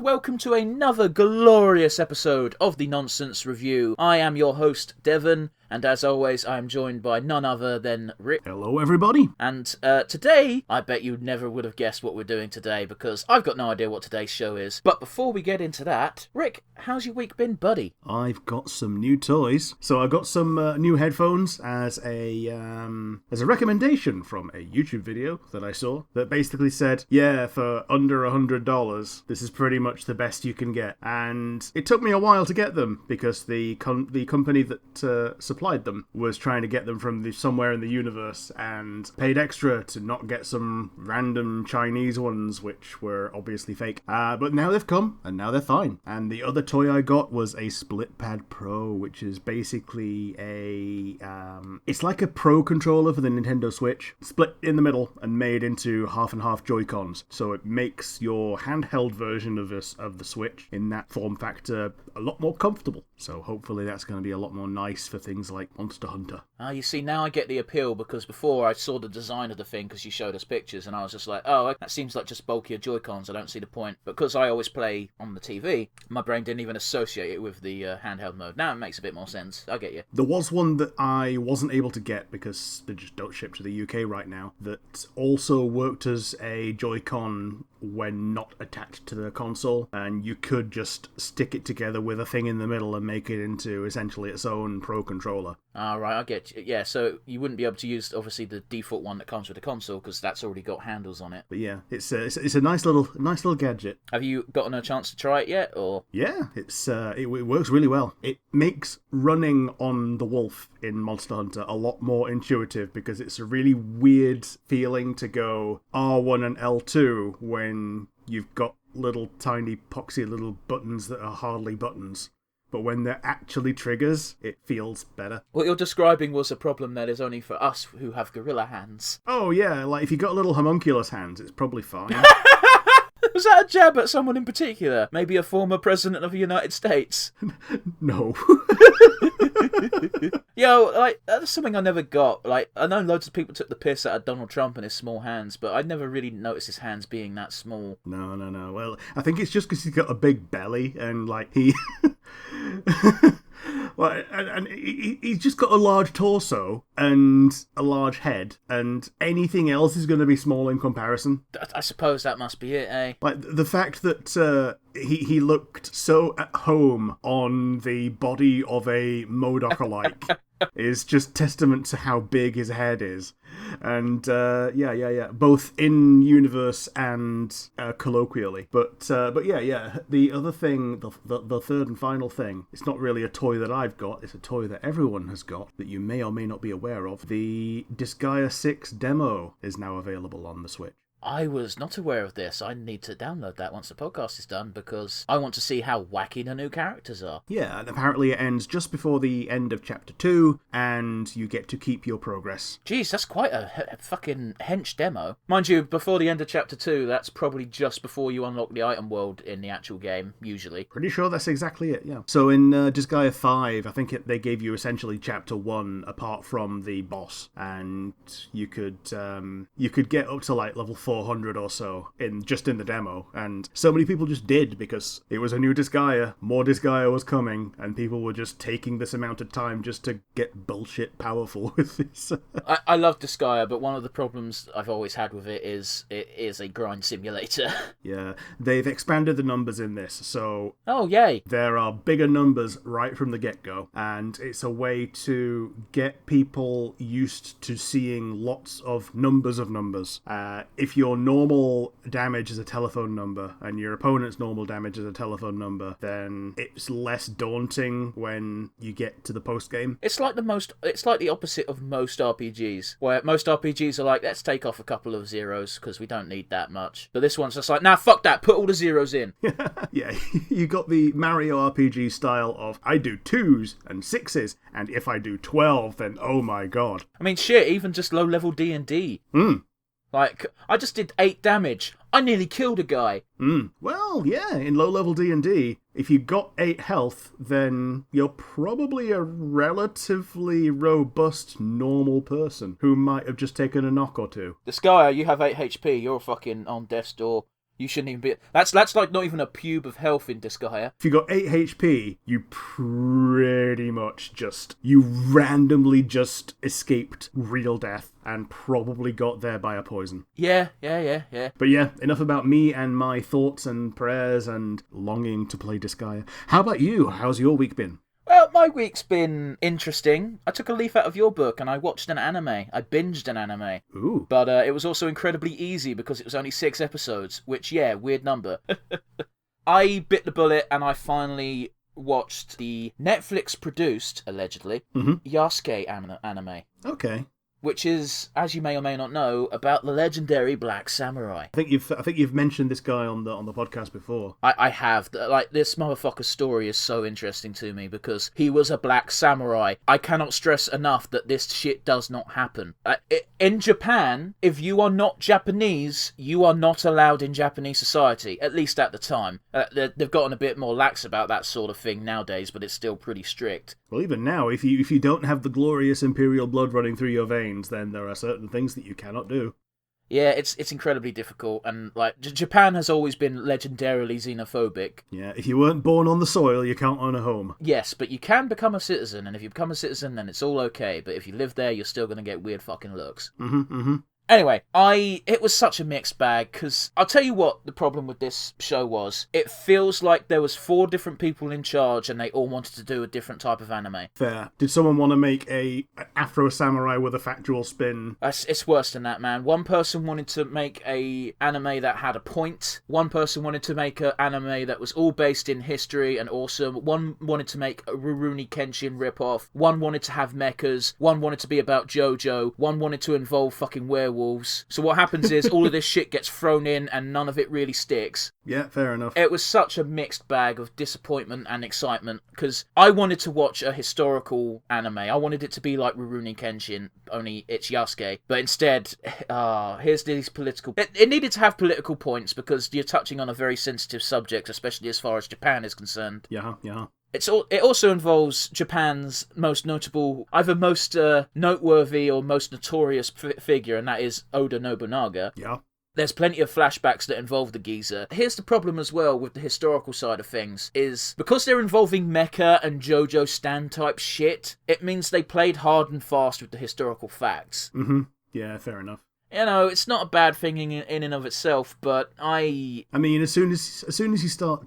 welcome to another glorious episode of the Nonsense Review. I am your host, Devon, and as always, I am joined by none other than Rick. Hello, everybody. And today, I bet you never would have guessed what we're doing today, because I've got no idea what today's show is. But before we get into that, Rick, how's your week been, buddy? I've got some new toys. So I got some new headphones as a recommendation from a YouTube video that I saw that basically said, yeah, for under $100, this is pretty much the best you can get. And it took me a while to get them because the company that supplied them was trying to get them from somewhere in the universe and paid extra to not get some random Chinese ones, which were obviously fake. But now they've come, and now they're fine. And the other toy I got was a Split Pad Pro, which is basically it's like a Pro controller for the Nintendo Switch, split in the middle and made into half and half Joy-Cons. So it makes your handheld version of the Switch in that form factor a lot more comfortable. So hopefully that's going to be a lot more nice for things like Monster Hunter. You see, now I get the appeal, because before I saw the design of the thing because you showed us pictures, and I was just like, oh, that seems like just bulkier Joy-Cons, I don't see the point. But because I always play on the TV, my brain didn't even associate it with the handheld mode. Now it makes a bit more sense. I get you. There was one that I wasn't able to get because they just don't ship to the UK right now, that also worked as a Joy-Con when not attached to the console, and you could just stick it together with a thing in the middle and make it into essentially its own Pro controller. Right, I get you. Yeah, so you wouldn't be able to use, obviously, the default one that comes with the console, because that's already got handles on it. But yeah, it's a nice little gadget. Have you gotten a chance to try it yet, or? Yeah, it works really well. It makes running on the wolf in Monster Hunter a lot more intuitive, because it's a really weird feeling to go R1 and L2 when you've got little tiny poxy little buttons that are hardly buttons. But when they're actually triggers, it feels better. What you're describing was a problem that is only for us who have gorilla hands. Oh yeah, like if you got little homunculus hands, it's probably fine. Was that a jab at someone in particular? Maybe a former president of the United States? No. Yo, like, that's something I never got. Like, I know loads of people took the piss out of Donald Trump and his small hands, but I never really noticed his hands being that small. No. Well, I think it's just because he's got a big belly and, like, he... Well, and he's just got a large torso and a large head, and anything else is going to be small in comparison. I suppose that must be it, eh? Like, the fact that he looked so at home on the body of a MODOK-alike is just testament to how big his head is. And, yeah. Both in universe and colloquially. But yeah. The other thing, the third and final thing, it's not really a toy that I've got, it's a toy that everyone has got that you may or may not be aware of. The Disgaea 6 demo is now available on the Switch. I was not aware of this. I need to download that once the podcast is done, because I want to see how wacky the new characters are. Yeah, and apparently it ends just before the end of Chapter 2, and you get to keep your progress. Jeez, that's quite a fucking hench demo. Mind you, before the end of Chapter 2, that's probably just before you unlock the item world in the actual game, usually. Pretty sure that's exactly it, yeah. So in Disgaea 5, I think they gave you essentially Chapter 1 apart from the boss, and you could get up to like level 400 or so in the demo, and so many people just did because it was a new Disgaea, more Disgaea was coming, and people were just taking this amount of time just to get bullshit powerful with this. I love Disgaea, but one of the problems I've always had with it is a grind simulator. Yeah, they've expanded the numbers in this, so oh yay, there are bigger numbers right from the get-go, and it's a way to get people used to seeing lots of numbers. If your normal damage is a telephone number and your opponent's normal damage is a telephone number, then it's less daunting when you get to the post game. It's like the opposite of most RPGs, where most RPGs are like, let's take off a couple of zeros because we don't need that much. But this one's just like, nah, fuck that, put all the zeros in. Yeah, you got the Mario RPG style of, I do 2s and 6s, and if I do 12, then oh my god. I mean, shit, even just low-level D&D. Like, I just did 8 damage. I nearly killed a guy. Well, yeah, in low-level D&D, if you got 8 health, then you're probably a relatively robust, normal person who might have just taken a knock or two. Disgaea, you have 8 HP, you're fucking on death's door. You shouldn't even be... That's like not even a pube of health in Disgaea. If you got 8 HP, you pretty much you randomly just escaped real death and probably got there by a poison. Yeah. But yeah, enough about me and my thoughts and prayers and longing to play Disgaea. How about you? How's your week been? Well, my week's been interesting. I took a leaf out of your book and I watched an anime. I binged an anime. Ooh. But it was also incredibly easy because it was only 6 episodes, which, yeah, weird number. I bit the bullet and I finally watched the Netflix-produced, allegedly, Yasuke anime. Okay. Which is, as you may or may not know, about the legendary Black Samurai. I think you've mentioned this guy on the podcast before. I have. Like, this motherfucker's story is so interesting to me because he was a Black Samurai. I cannot stress enough that this shit does not happen. In Japan, if you are not Japanese, you are not allowed in Japanese society, at least at the time. They've gotten a bit more lax about that sort of thing nowadays, but it's still pretty strict. Well, even now, if you don't have the glorious imperial blood running through your veins, then there are certain things that you cannot do. Yeah, it's incredibly difficult, and like Japan has always been legendarily xenophobic. Yeah, if you weren't born on the soil, you can't own a home. Yes, but you can become a citizen, and if you become a citizen, then it's all okay. But if you live there, you're still going to get weird fucking looks. Anyway, it was such a mixed bag, because I'll tell you what the problem with this show was. It feels like there was 4 different people in charge, and they all wanted to do a different type of anime. Fair. Did someone want to make a Afro Samurai with a factual spin? It's worse than that, man. One person wanted to make a anime that had a point. One person wanted to make an anime that was all based in history and awesome. One wanted to make a Rurouni Kenshin ripoff. One wanted to have mechas. One wanted to be about JoJo. One wanted to involve fucking werewolves. So what happens is all of this shit gets thrown in and none of it really sticks. Yeah, fair enough. It was such a mixed bag of disappointment and excitement because I wanted to watch a historical anime. I wanted it to be like Rurouni Kenshin, only it's Yasuke. But instead, here's these political... It needed to have political points because you're touching on a very sensitive subject, especially as far as Japan is concerned. Yeah. It also involves Japan's most notable, either most noteworthy or most notorious figure, and that is Oda Nobunaga. Yeah. There's plenty of flashbacks that involve the geezer. Here's the problem as well with the historical side of things, is because they're involving mecha and JoJo stand type shit, it means they played hard and fast with the historical facts. Yeah, fair enough. You know, it's not a bad thing in and of itself, but I mean, as soon as you start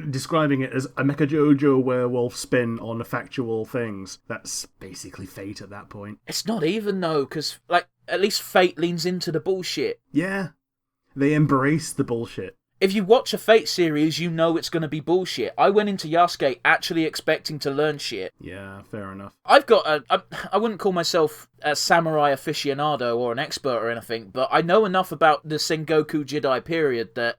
describing it as a Mecha JoJo werewolf spin on factual things, that's basically Fate at that point. It's not even, though, because, like, at least Fate leans into the bullshit. Yeah. They embrace the bullshit. If you watch a Fate series, you know it's going to be bullshit. I went into Yasuke actually expecting to learn shit. Yeah, fair enough. I've got I wouldn't call myself a samurai aficionado or an expert or anything, but I know enough about the Sengoku Jidai period that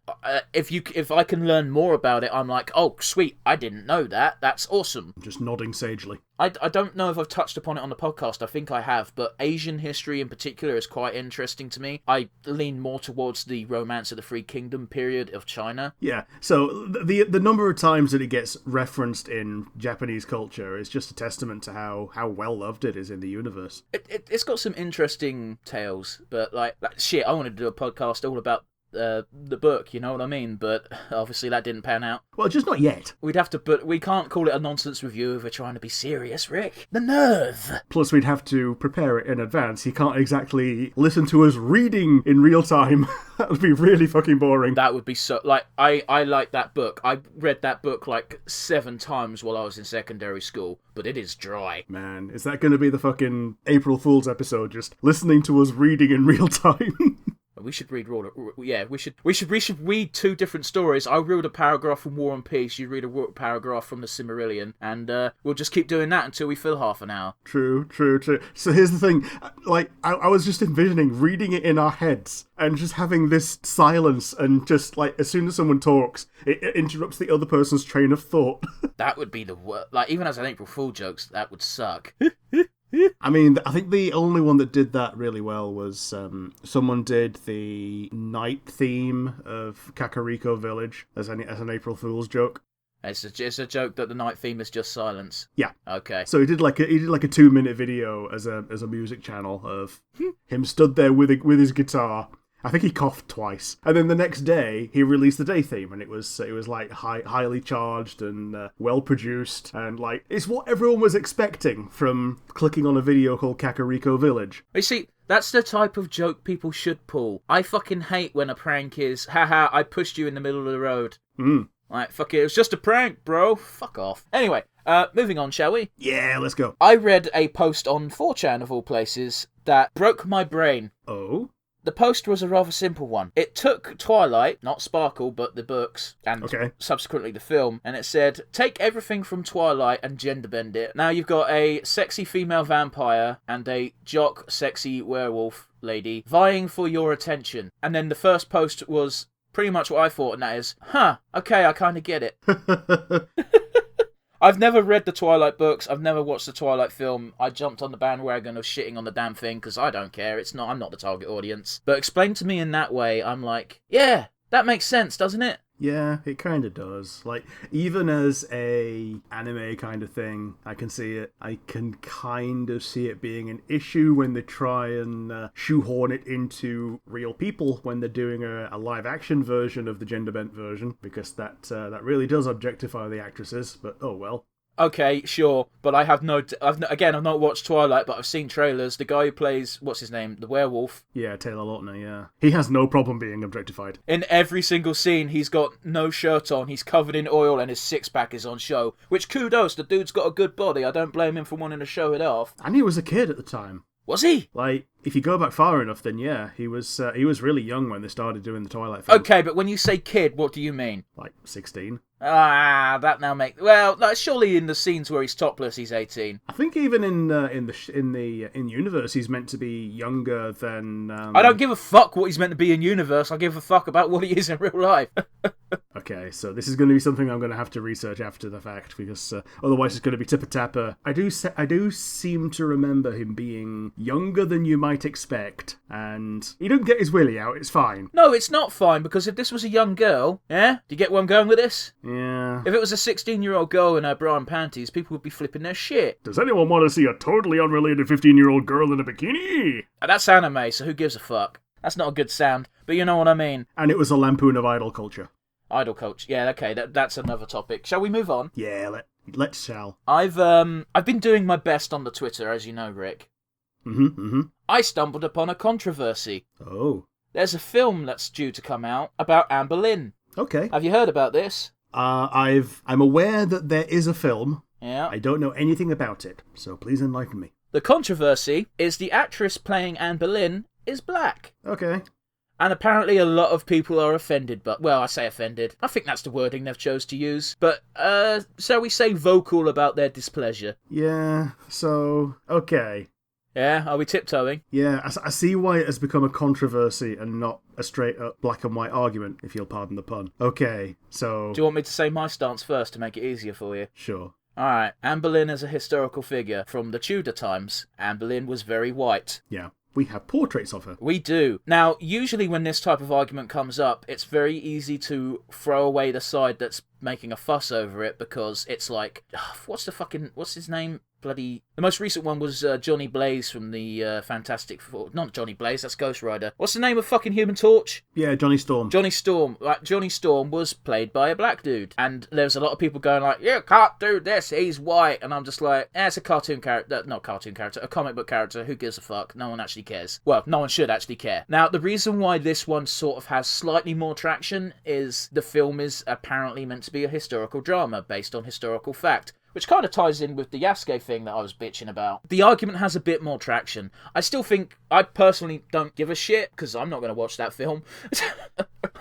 if I can learn more about it, I'm like, oh, sweet, I didn't know that. That's awesome. Just nodding sagely. I don't know if I've touched upon it on the podcast. I think I have, but Asian history in particular is quite interesting to me. I lean more towards the Romance of the Free Kingdom period of China. Yeah, so the number of times that it gets referenced in Japanese culture is just a testament to how well loved it is in the universe. It's got some interesting tales, but like shit, I wanted to do a podcast all about the book, you know what I mean? But obviously that didn't pan out. Well, just not yet. But we can't call it a nonsense review if we're trying to be serious, Rick. The nerve! Plus, we'd have to prepare it in advance. You can't exactly listen to us reading in real time. That would be really fucking boring. That would be so... Like, I like that book. I read that book like 7 times while I was in secondary school, but it is dry. Man, is that going to be the fucking April Fool's episode? Just listening to us reading in real time? We should read we should read 2 different stories. I'll read a paragraph from War and Peace, you read a paragraph from the Silmarillion, and we'll just keep doing that until we fill half an hour. True. So here's the thing, like, I was just envisioning reading it in our heads, and just having this silence, and just, like, as soon as someone talks, it interrupts the other person's train of thought. That would be the worst. Like, even as an April Fool jokes, that would suck. I mean, I think the only one that did that really well was someone did the night theme of Kakariko Village as an April Fool's joke. It's a joke that the night theme is just silence. Yeah. Okay. So he did like a 2-minute video as a music channel of him stood there with his guitar, I think he coughed twice, and then the next day he released the day theme, and it was like highly charged and well produced, and like it's what everyone was expecting from clicking on a video called Kakariko Village. You see, that's the type of joke people should pull. I fucking hate when a prank is, haha, I pushed you in the middle of the road. Like, fuck it, it was just a prank, bro. Fuck off. Anyway, moving on, shall we? Yeah, let's go. I read a post on 4chan, of all places, that broke my brain. Oh? The post was a rather simple one. It took Twilight, not Sparkle, but the books, and subsequently the film, and it said, take everything from Twilight and gender bend it. Now you've got a sexy female vampire and a jock sexy werewolf lady vying for your attention. And then the first post was pretty much what I thought, and that is, okay, I kind of get it. I've never read the Twilight books. I've never watched the Twilight film. I jumped on the bandwagon of shitting on the damn thing because I don't care. I'm not the target audience. But explained to me in that way, I'm like, yeah, that makes sense, doesn't it? Yeah, it kind of does. Like, even as a anime kind of thing, I can see it. I can kind of see it being an issue when they try and shoehorn it into real people when they're doing a live-action version of the gender-bent version, because that really does objectify the actresses, but oh well. Okay, sure, but I've not watched Twilight, but I've seen trailers. The guy who plays, what's his name, the werewolf? Yeah, Taylor Lautner, yeah. He has no problem being objectified. In every single scene, he's got no shirt on, he's covered in oil, and his six-pack is on show. Which, kudos, the dude's got a good body. I don't blame him for wanting to show it off. And he was a kid at the time. Was he? Like, if you go back far enough, then yeah, he was really young when they started doing the Twilight film. Okay, but when you say kid, what do you mean? Like 16. That now makes surely in the scenes where he's topless, he's 18. I think even in universe, he's meant to be younger than. I don't give a fuck what he's meant to be in universe. I give a fuck about what he is in real life. Okay, so this is going to be something I'm going to have to research after the fact, because otherwise it's going to be tipper-tapper. I do seem to remember him being younger than you might expect, and he didn't get his willy out. It's fine. No, it's not fine, because if this was a young girl, yeah, do you get where I'm going with this? Yeah. If it was a 16-year-old girl in her bra and panties, people would be flipping their shit. Does anyone want to see a totally unrelated 15-year-old girl in a bikini? That's anime, so who gives a fuck? That's not a good sound, but you know what I mean. And it was a lampoon of idol culture. Idol culture. Yeah, okay, that's another topic. Shall we move on? Yeah, let's shall. I've been doing my best on the Twitter, as you know, Rick. I stumbled upon a controversy. Oh. There's a film that's due to come out about Anne Boleyn. Okay. Have you heard about this? I'm aware that there is a film. Yeah. I don't know anything about it, so please enlighten me. The controversy is the actress playing Anne Boleyn is black. Okay. And apparently a lot of people are offended, but, well, I say offended. I think that's the wording they've chose to use. But, shall we say vocal about their displeasure? Yeah, so, okay. Yeah, are we tiptoeing? Yeah, I see why it has become a controversy and not a straight-up black and white argument, if you'll pardon the pun. Okay, so... Do you want me to say my stance first to make it easier for you? Sure. Alright, Anne Boleyn is a historical figure from the Tudor times. Anne Boleyn was very white. Yeah. We have portraits of her. We do. Now, usually when this type of argument comes up, it's very easy to throw away the side that's making a fuss over it, because it's like, what's his name? The most recent one was Johnny Blaze from the Fantastic Four. Not Johnny Blaze, that's Ghost Rider. What's the name of fucking Human Torch? Yeah, Johnny Storm. Johnny Storm. Johnny Storm was played by a black dude. And there's a lot of people going like, you can't do this, he's white. And I'm just like, it's a cartoon character. Not cartoon character, a comic book character. Who gives a fuck? No one actually cares. Well, no one should actually care. Now, the reason why this one sort of has slightly more traction is the film is apparently meant to be a historical drama based on historical fact. Which kind of ties in with the Yasuke thing that I was bitching about. The argument has a bit more traction. I still think, I personally don't give a shit, because I'm not going to watch that film.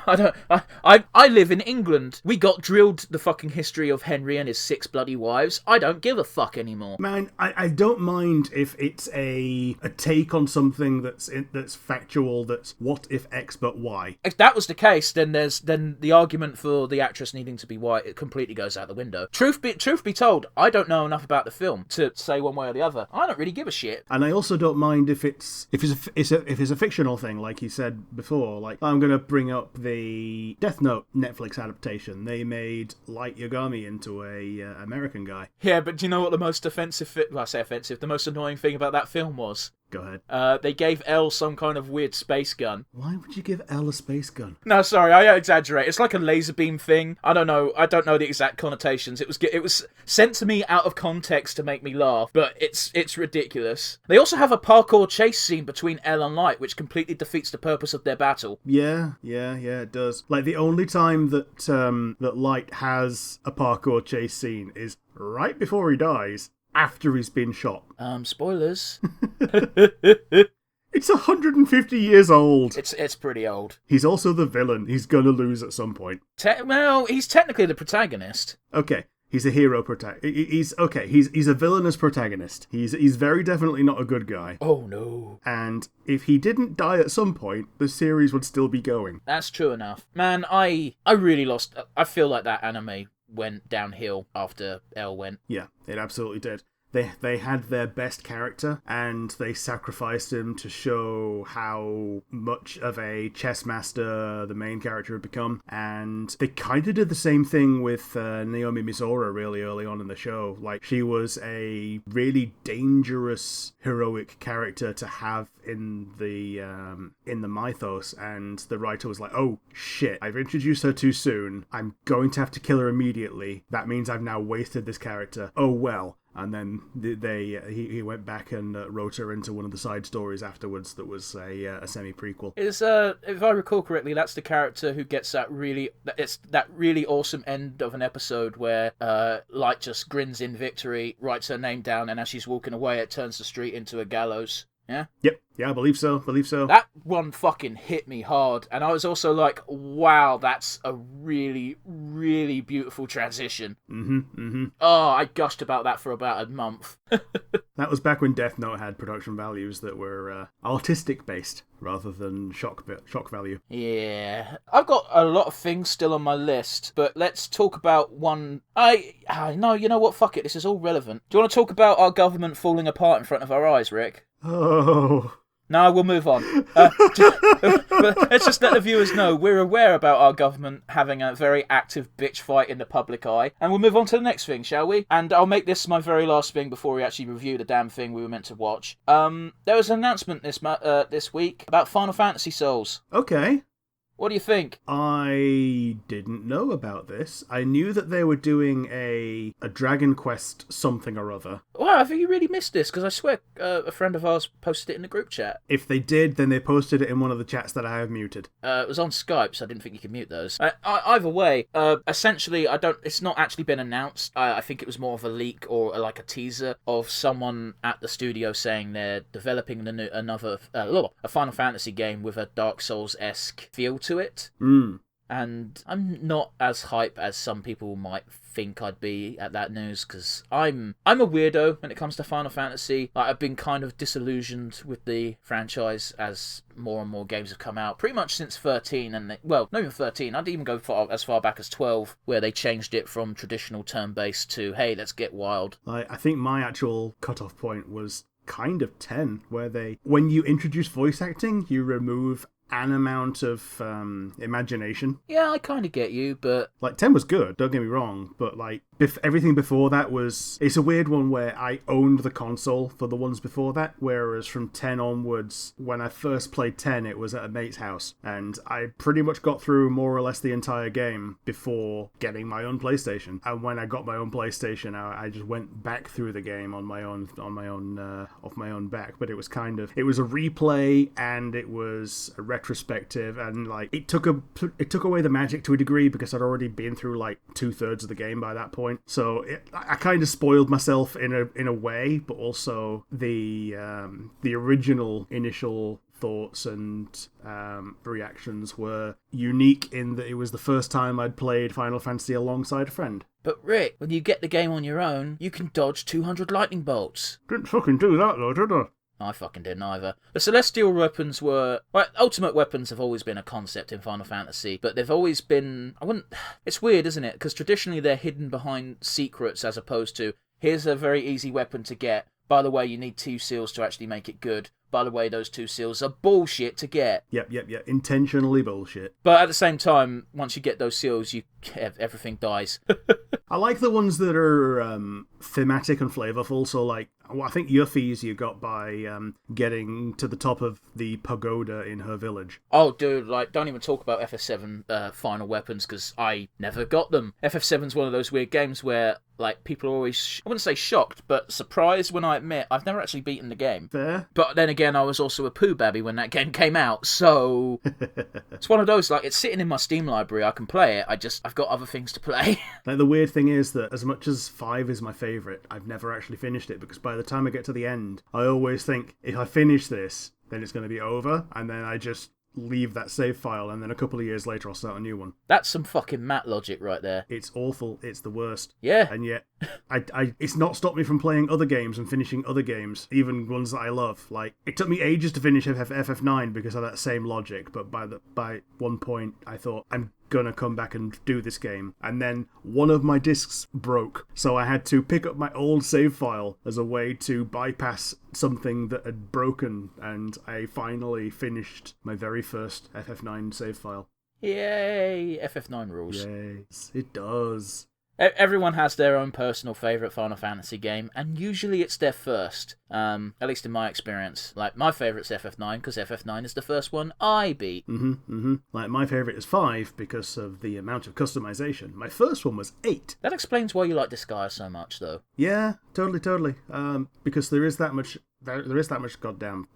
I live in England. We got drilled the fucking history of Henry and his 6 bloody wives. I don't give a fuck anymore. Man, I don't mind if it's a take on something that's factual, that's what if X but Y. If that was the case, then the argument for the actress needing to be white, it completely goes out the window. Truth be told, I don't know enough about the film to say one way or the other. I don't really give a shit. And I also don't mind if it's a fictional thing, like you said before. Like, I'm going to bring up the Death Note Netflix adaptation. They made Light Yagami into a American guy. Yeah, but do you know what the most the most annoying thing about that film was? Go ahead. They gave Elle some kind of weird space gun. Why would you give Elle a space gun? No, sorry, I exaggerate. It's like a laser beam thing. I don't know the exact connotations. It was sent to me out of context to make me laugh, but it's ridiculous. They also have a parkour chase scene between Elle and Light, which completely defeats the purpose of their battle. Yeah, it does. Like, the only time that that Light has a parkour chase scene is right before he dies, after he's been shot. Spoilers. It's 150 years old. It's pretty old. He's also the villain. He's gonna lose at some point. Well, he's technically the protagonist. Okay. He's a hero protagonist. He's a villainous protagonist. He's very definitely not a good guy. Oh no. And if he didn't die at some point, the series would still be going. That's true enough. Man, I really lost. I feel like that anime went downhill after Elle went. Yeah, it absolutely did. They had their best character, and they sacrificed him to show how much of a chess master the main character had become. And they kind of did the same thing with Naomi Misora really early on in the show. Like, she was a really dangerous, heroic character to have in the mythos, and the writer was like, oh shit, I've introduced her too soon. I'm going to have to kill her immediately. That means I've now wasted this character. Oh well. And then he went back and wrote her into one of the side stories afterwards that was a semi-prequel. If I recall correctly, that's the character who gets that really awesome end of an episode where Light just grins in victory, writes her name down, and as she's walking away, it turns the street into a gallows. Yeah? Yep. Yeah, I believe so. That one fucking hit me hard. And I was also like, wow, that's a really, really beautiful transition. Oh, I gushed about that for about a month. That was back when Death Note had production values that were artistic-based rather than shock value. Yeah. I've got a lot of things still on my list, but let's talk about one... No, you know what? Fuck it. This is all relevant. Do you want to talk about our government falling apart in front of our eyes, Rick? Oh... No, we'll move on. Let's just let the viewers know we're aware about our government having a very active bitch fight in the public eye, and we'll move on to the next thing, shall we? And I'll make this my very last thing before we actually review the damn thing we were meant to watch. There was an announcement this week about Final Fantasy Souls. Okay. What do you think? I didn't know about this. I knew that they were doing a Dragon Quest something or other. Wow, have you really missed this? Because I swear a friend of ours posted it in the group chat. If they did, then they posted it in one of the chats that I have muted. It was on Skype, so I didn't think you could mute those. Either way, essentially, it's not actually been announced. I think it was more of a leak or like a teaser of someone at the studio saying they're developing a Final Fantasy game with a Dark Souls-esque feel to it. And I'm not as hype as some people might think I'd be at that news, because I'm a weirdo when it comes to Final Fantasy. I've been kind of disillusioned with the franchise as more and more games have come out, pretty much since 13, and not even 13, I'd even go as far back as 12, where they changed it from traditional turn-based to, hey, let's get wild. I think my actual cutoff point was kind of 10, where when you introduce voice acting, you remove an amount of imagination. Yeah, I kind of get you, but... Like, 10 was good, don't get me wrong, but, like, everything before that was... It's a weird one where I owned the console for the ones before that, whereas from 10 onwards, when I first played 10, it was at a mate's house, and I pretty much got through more or less the entire game before getting my own PlayStation. And when I got my own PlayStation, I just went back through the game off my own back, but it was a replay, and it was a retrospective, and like it took away the magic to a degree because I'd already been through like 2/3 of the game by that point. So I kind of spoiled myself in a way, but also the original initial thoughts and reactions were unique in that it was the first time I'd played Final Fantasy alongside a friend. But Rick, when you get the game on your own, you can dodge 200 lightning bolts. Didn't fucking do that though, did I? I fucking didn't either. The celestial weapons were... Well, ultimate weapons have always been a concept in Final Fantasy, but they've always been... It's weird, isn't it? Because traditionally they're hidden behind secrets as opposed to, here's a very easy weapon to get. By the way, you need 2 seals to actually make it good. By the way, those 2 seals are bullshit to get. Yep. Intentionally bullshit. But at the same time, once you get those seals, everything dies. I like the ones that are thematic and flavorful. So, like, Well, I think Yuffie's you got by getting to the top of the pagoda in her village. Oh, dude, like, don't even talk about FF7 final weapons, because I never got them. FF7's one of those weird games where, like, people are always, I wouldn't say shocked, but surprised when I admit I've never actually beaten the game. Fair. But then again, I was also a poo babby when that game came out, so it's one of those, like, it's sitting in my Steam library, I can play it, I've got other things to play. Like, the weird thing is that as much as 5 is my favourite, I've never actually finished it, because by the time I get to the end, I always think, if I finish this, then it's going to be over, and then I just leave that save file, and then a couple of years later I'll start a new one. That's some fucking Matt logic right there. It's awful. It's the worst. Yeah. And yet, it's not stopped me from playing other games and finishing other games, even ones that I love. Like, it took me ages to finish FF9 because of that same logic, but by one point I thought, I'm gonna come back and do this game, and then one of my discs broke, so I had to pick up my old save file as a way to bypass something that had broken, and I finally finished my very first FF9 save file. Yay, FF9 rules. Yes, it does. Everyone has their own personal favourite Final Fantasy game, and usually it's their first. At least in my experience. Like, my favourite's FF9, because FF9 is the first one I beat. Like, my favourite is 5, because of the amount of customization. My first one was 8. That explains why you like Disgaea so much, though. Yeah, totally. Because there is that much goddamn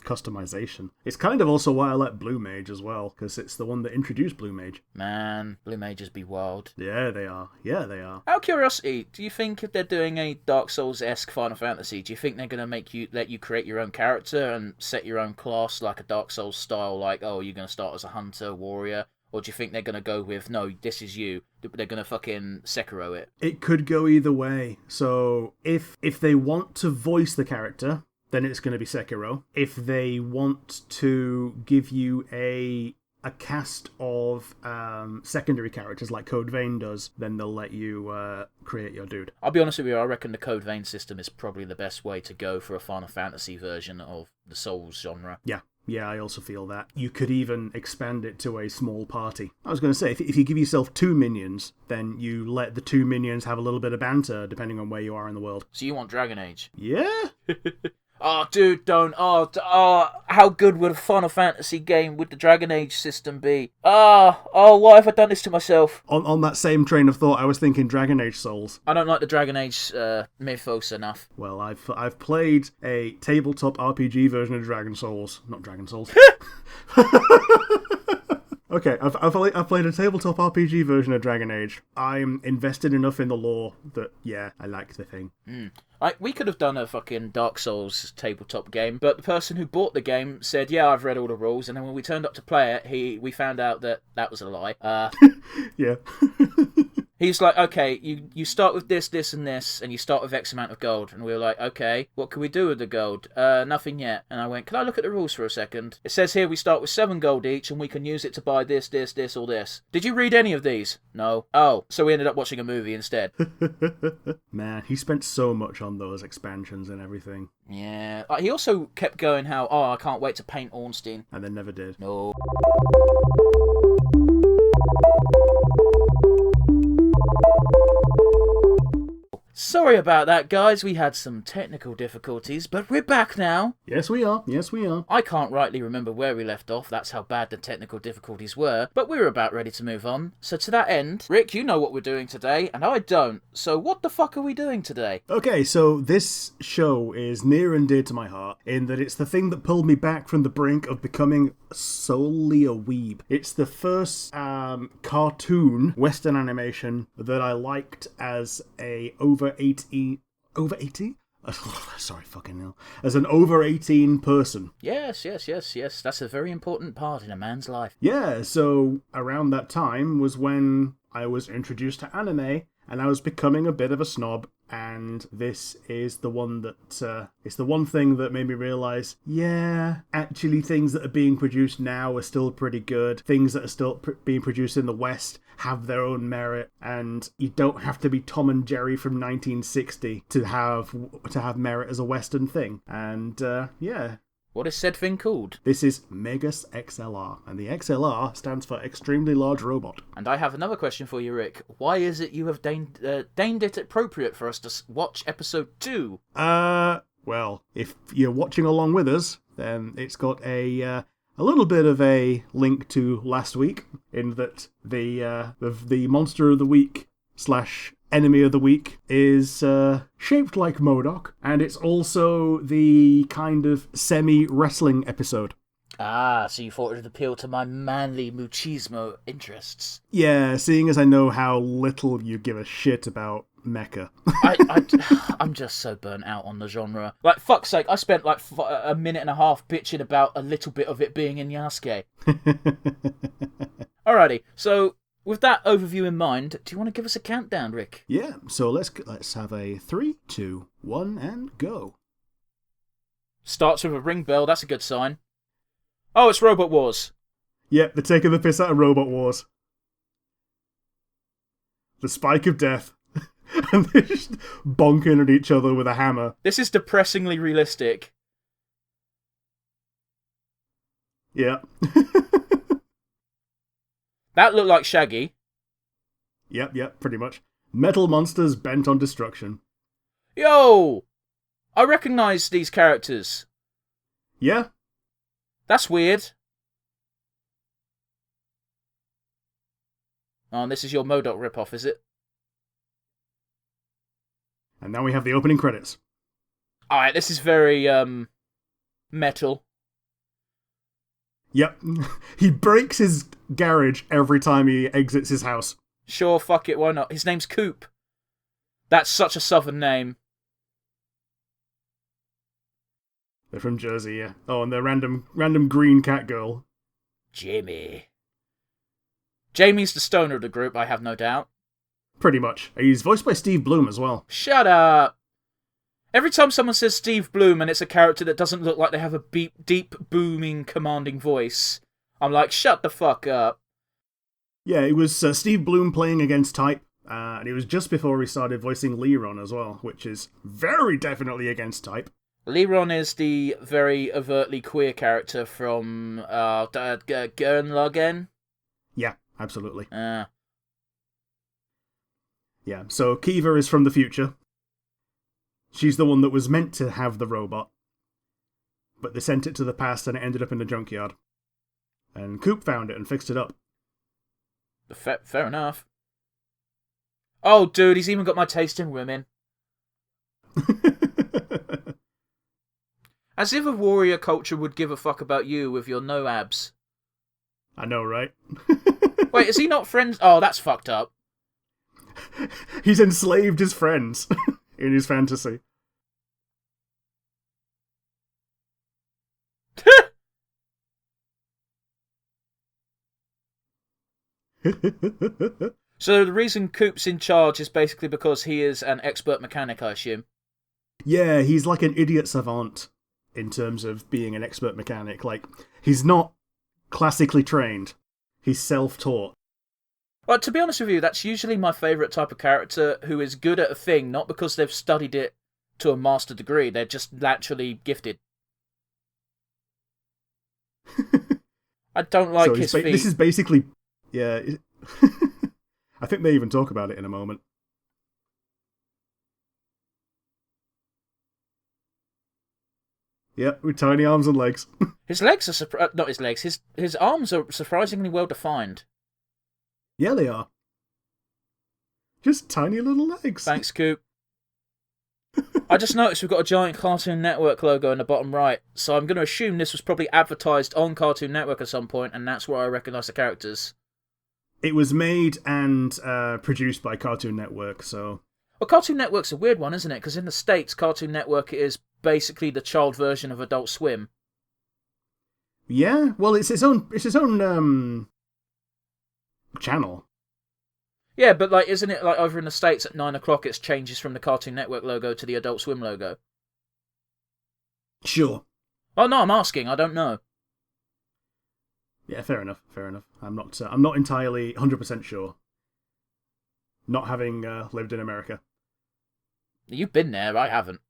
customization. It's kind of also why I like Blue Mage as well, because it's the one that introduced Blue Mage. Man, Blue Mages be wild. Yeah, they are. Out of curiosity, do you think if they're doing a Dark Souls-esque Final Fantasy, do you think they're going to let you create your own character and set your own class like a Dark Souls style, like, oh, you're going to start as a hunter, warrior? Or do you think they're going to go with, no, this is you, they're going to fucking Sekiro it? It could go either way. So, if they want to voice the character, then it's going to be Sekiro. If they want to give you a cast of secondary characters like Code Vein does, then they'll let you create your dude. I'll be honest with you, I reckon the Code Vein system is probably the best way to go for a Final Fantasy version of the Souls genre. Yeah, I also feel that. You could even expand it to a small party. I was going to say, if you give yourself 2 minions, then you let the 2 minions have a little bit of banter, depending on where you are in the world. So you want Dragon Age? Yeah? Oh, dude, don't. Oh, how good would a Final Fantasy game with the Dragon Age system be? Why have I done this to myself? On that same train of thought, I was thinking Dragon Age Souls. I don't like the Dragon Age mythos enough. Well, I've played a tabletop RPG version of Dragon Souls. Not Dragon Souls. Okay, I've played a tabletop RPG version of Dragon Age. I'm invested enough in the lore that, yeah, I like the thing. We could have done a fucking Dark Souls tabletop game, but the person who bought the game said, yeah, I've read all the rules, and then when we turned up to play it, we found out that was a lie. Yeah. He's like, okay, you start with this, and this, and you start with X amount of gold. And we were like, okay, what can we do with the gold? Nothing yet. And I went, can I look at the rules for a second? It says here we start with 7 gold each, and we can use it to buy this, or this. Did you read any of these? No. Oh, so we ended up watching a movie instead. Man, he spent so much on those expansions and everything. Yeah. He also kept going how, I can't wait to paint Ornstein. And then never did. No. Sorry about that, guys. We had some technical difficulties, but we're back now. Yes, we are. I can't rightly remember where we left off. That's how bad the technical difficulties were. But we were about ready to move on. So to that end, Rick, you know what we're doing today, and I don't. So what the fuck are we doing today? Okay, so this show is near and dear to my heart, in that it's the thing that pulled me back from the brink of becoming solely a weeb. It's the first cartoon Western animation that I liked as a over 18? Sorry, fucking hell. As an over 18 person. Yes. That's a very important part in a man's life. Yeah, so around that time was when I was introduced to anime, and I was becoming a bit of a snob, and this is the one that, it's the one thing that made me realise, yeah, actually things that are being produced now are still pretty good. Things that are still being produced in the West have their own merit, and you don't have to be Tom and Jerry from 1960 to have merit as a Western thing. And, yeah, What is said thing called? This is MegasXLR, and the XLR stands for Extremely Large Robot. And I have another question for you, Rick. Why is it you have deemed it appropriate for us to watch episode 2? Well, if you're watching along with us, then it's got a little bit of a link to last week, in that the monster of the week / enemy of the week is shaped like MODOK, and it's also the kind of semi-wrestling episode. Ah, so you thought it would appeal to my manly machismo interests. Yeah, seeing as I know how little you give a shit about mecha. I'm just so burnt out on the genre. Like, fuck's sake, I spent like a minute and a half bitching about a little bit of it being in Yasuke. Alrighty, so with that overview in mind, do you want to give us a countdown, Rick? Yeah, so let's have a 3, 2, 1, and go. Starts with a ring bell, that's a good sign. Oh, it's Robot Wars. Yep, they're taking the piss out of Robot Wars. The spike of death. And they're just bonking at each other with a hammer. This is depressingly realistic. Yeah. That looked like Shaggy. Yep, pretty much. Metal monsters bent on destruction. Yo! I recognise these characters. Yeah? That's weird. Oh, and this is your MODOK ripoff, is it? And now we have the opening credits. Alright, this is very, metal. Yep. He breaks his garage every time he exits his house. Sure, fuck it, why not? His name's Coop. That's such a southern name. They're from Jersey, yeah. Oh, and they're random green cat girl. Jamie. Jamie's the stoner of the group, I have no doubt. Pretty much. He's voiced by Steve Bloom as well. Shut up! Every time someone says Steve Bloom and it's a character that doesn't look like they have a deep, booming, commanding voice, I'm like, shut the fuck up. Yeah, it was Steve Bloom playing against Type, and it was just before he started voicing Leron as well, which is very definitely against Type. Leron is the very overtly queer character from Gurren Lagann. Yeah, absolutely. Uh, Yeah, so Kiva is from the future. She's the one that was meant to have the robot, but they sent it to the past and it ended up in the junkyard. And Coop found it and fixed it up. fair enough. Oh, dude, he's even got my taste in women. As if a warrior culture would give a fuck about you with your no abs. I know, right? Wait, is he not friends? Oh, that's fucked up. He's enslaved his friends in his fantasy. So the reason Coop's in charge is basically because he is an expert mechanic, I assume. Yeah, he's like an idiot savant in terms of being an expert mechanic. Like, he's not classically trained. He's self-taught. Well, to be honest with you, that's usually my favourite type of character who is good at a thing, not because they've studied it to a master degree, they're just naturally gifted. I don't like his feet. This is basically... Yeah. I think they even talk about it in a moment. Yeah, with tiny arms and legs. His legs are not his legs. His arms are surprisingly well defined. Yeah, they are. Just tiny little legs. Thanks, Coop. I just noticed we've got a giant Cartoon Network logo in the bottom right, so I'm going to assume this was probably advertised on Cartoon Network at some point, and that's where I recognise the characters. It was made and produced by Cartoon Network, so... Well, Cartoon Network's a weird one, isn't it? Because in the States, Cartoon Network is basically the child version of Adult Swim. Yeah, well, it's his own channel. Yeah, but like, isn't it like over in the States at 9 o'clock it changes from the Cartoon Network logo to the Adult Swim logo? Sure. Oh no, I'm asking. I don't know. Yeah, fair enough. I'm not entirely 100% sure. Not having lived in America. You've been there. I haven't.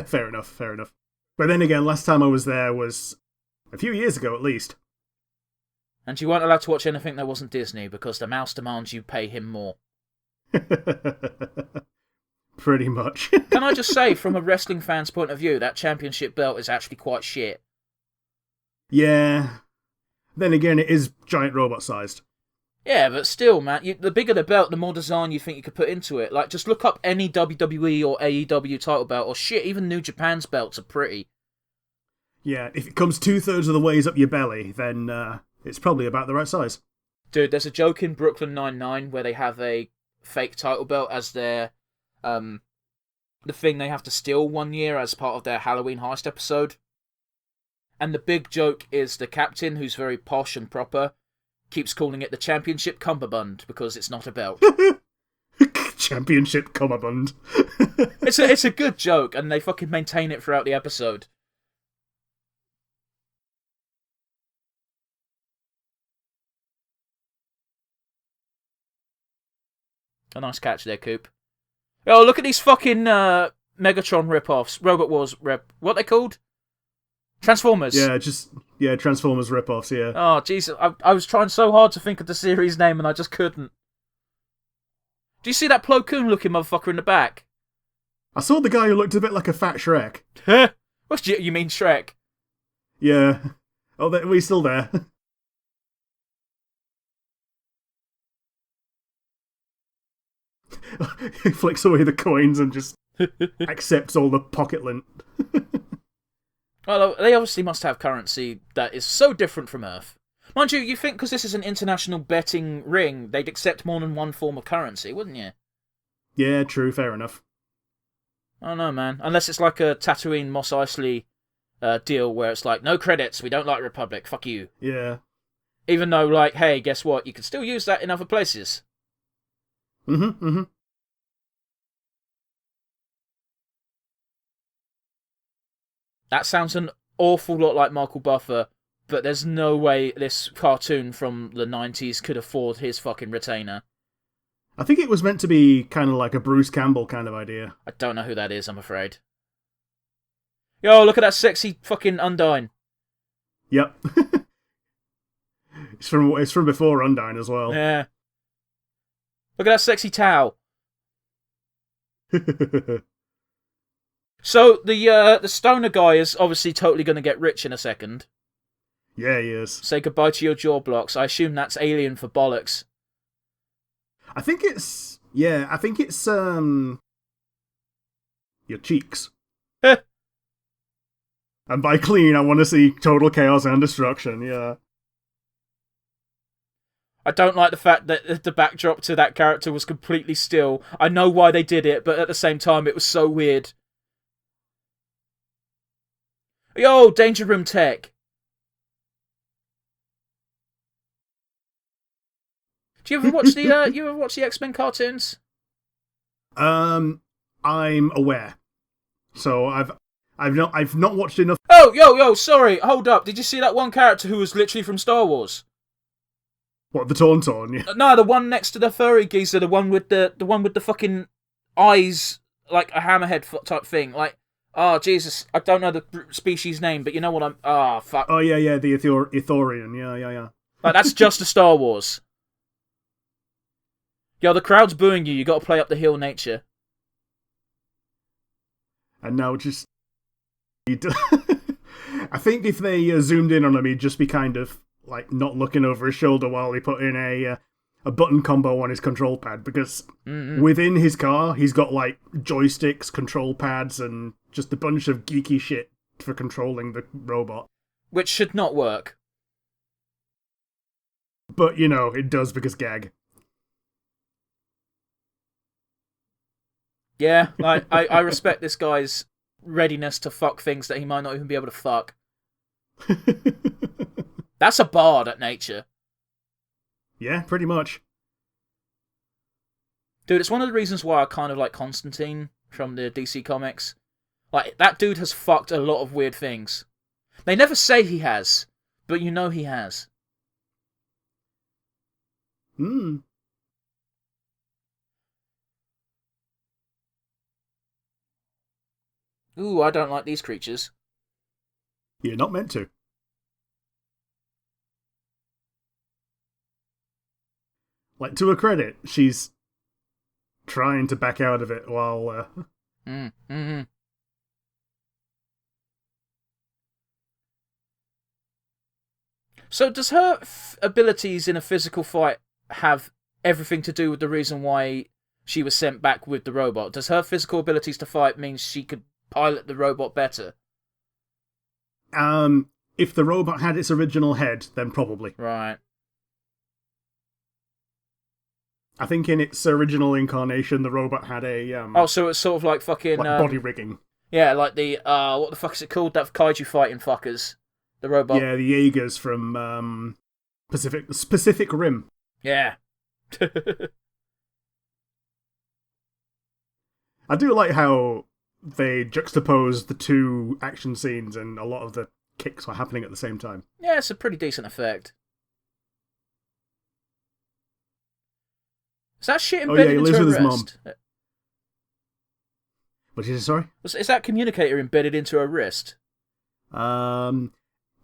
Fair enough. But then again, last time I was there was a few years ago at least. And you weren't allowed to watch anything that wasn't Disney because the mouse demands you pay him more. Pretty much. Can I just say, from a wrestling fan's point of view, that championship belt is actually quite shit. Yeah. Then again, it is giant robot sized. Yeah, but still, man, the bigger the belt, the more design you think you could put into it. Like, just look up any WWE or AEW title belt, or shit, even New Japan's belts are pretty. Yeah, if it comes 2/3 of the ways up your belly, then it's probably about the right size. Dude, there's a joke in Brooklyn Nine-Nine where they have a fake title belt as their, the thing they have to steal one year as part of their Halloween heist episode. And the big joke is the captain, who's very posh and proper, keeps calling it the championship cummerbund because it's not a belt. Championship cummerbund. It's a good joke, and they fucking maintain it throughout the episode. A nice catch there, Coop. Oh, look at these fucking Megatron rip-offs. Robot Wars what are they called? Transformers. Yeah, Transformers rip-offs, yeah. Oh, Jesus. I was trying so hard to think of the series name and I just couldn't. Do you see that Plo Koon-looking motherfucker in the back? I saw the guy who looked a bit like a fat Shrek. You mean Shrek? Yeah. Oh, we're still there. He flicks away the coins and just accepts all the pocket lint. Well, they obviously must have currency that is so different from Earth. Mind you, you think because this is an international betting ring, they'd accept more than one form of currency, wouldn't you? Yeah, true, fair enough. I don't know, man. Unless it's like a Tatooine Mos Eisley deal where it's like, no credits, we don't like Republic, fuck you. Yeah. Even though, like, hey, guess what? You can still use that in other places. Mm-hmm. That sounds an awful lot like Michael Buffer, but there's no way this cartoon from the 90s could afford his fucking retainer. I think it was meant to be kind of like a Bruce Campbell kind of idea. I don't know who that is, I'm afraid. Yo, look at that sexy fucking Undyne. Yep. It's from before Undyne as well. Yeah. Look at that sexy Tao. So, the stoner guy is obviously totally going to get rich in a second. Yeah, he is. Say goodbye to your jaw blocks. I assume that's alien for bollocks. I think it's your cheeks. And by clean, I want to see total chaos and destruction, yeah. I don't like the fact that the backdrop to that character was completely still. I know why they did it, but at the same time, it was so weird. Yo, Danger Room Tech. Do you ever watch the X-Men cartoons? I'm aware. So I've not watched enough. Oh, yo, sorry, hold up. Did you see that one character who was literally from Star Wars? What, the Tauntaun? Yeah. No, the one next to the furry geezer, the one with the fucking eyes like a hammerhead type thing. Like, oh Jesus, I don't know the species name, but you know what I'm. Ah, fuck. Oh yeah, the Ithorian. Yeah. Like, that's just a Star Wars. Yo, the crowd's booing you. You got to play up the heel nature. And now just, I think if they zoomed in on him, he'd just be kind of like not looking over his shoulder while he put in a button combo on his control pad, because within his car he's got like joysticks, control pads, and just a bunch of geeky shit for controlling the robot. Which should not work. But you know, it does because gag. Yeah, I respect this guy's readiness to fuck things that he might not even be able to fuck. That's a bard at nature. Yeah, pretty much. Dude, it's one of the reasons why I kind of like Constantine from the DC comics. Like, that dude has fucked a lot of weird things. They never say he has, but you know he has. Hmm. Ooh, I don't like these creatures. You're not meant to. Like, to her credit, she's trying to back out of it while... Mm-hmm. So does her abilities in a physical fight have everything to do with the reason why she was sent back with the robot? Does her physical abilities to fight mean she could pilot the robot better? If the robot had its original head, then probably. Right. I think in its original incarnation, the robot had a... Oh, so it's sort of like fucking... like body rigging. Yeah, like the... what the fuck is it called? That kaiju fighting fuckers. The robot. Yeah, the Jaegers from Pacific Rim. Yeah. I do like how they juxtapose the two action scenes and a lot of the kicks are happening at the same time. Yeah, it's a pretty decent effect. Is that shit embedded into her with his wrist? mom. What did you say, sorry? Is that communicator embedded into her wrist?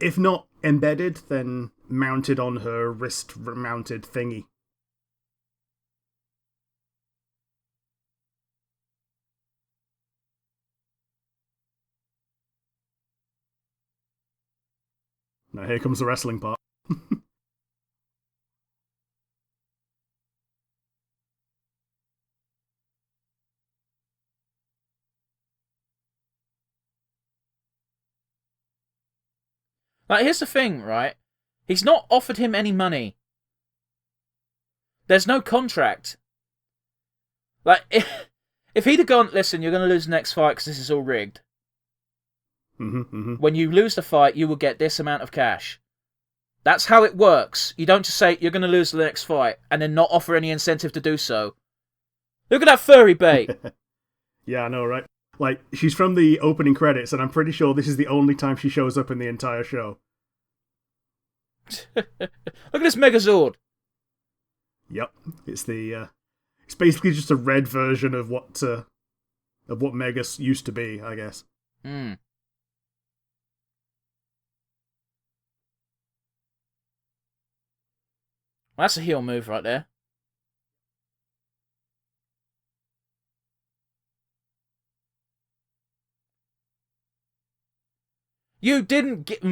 If not embedded, then mounted on her wrist-mounted thingy. Now here comes the wrestling part. Like, here's the thing, right? He's not offered him any money. There's no contract. Like, if he'd have gone, listen, you're going to lose the next fight because this is all rigged. When you lose the fight, you will get this amount of cash. That's how it works. You don't just say, you're going to lose the next fight, and then not offer any incentive to do so. Look at that furry bait! Yeah, I know, right? Like, she's from the opening credits, and I'm pretty sure this is the only time she shows up in the entire show. Look at this Megazord! Yep, it's the it's basically just a red version of what Megas used to be, I guess. Hmm. Well, that's a heel move right there. You didn't get...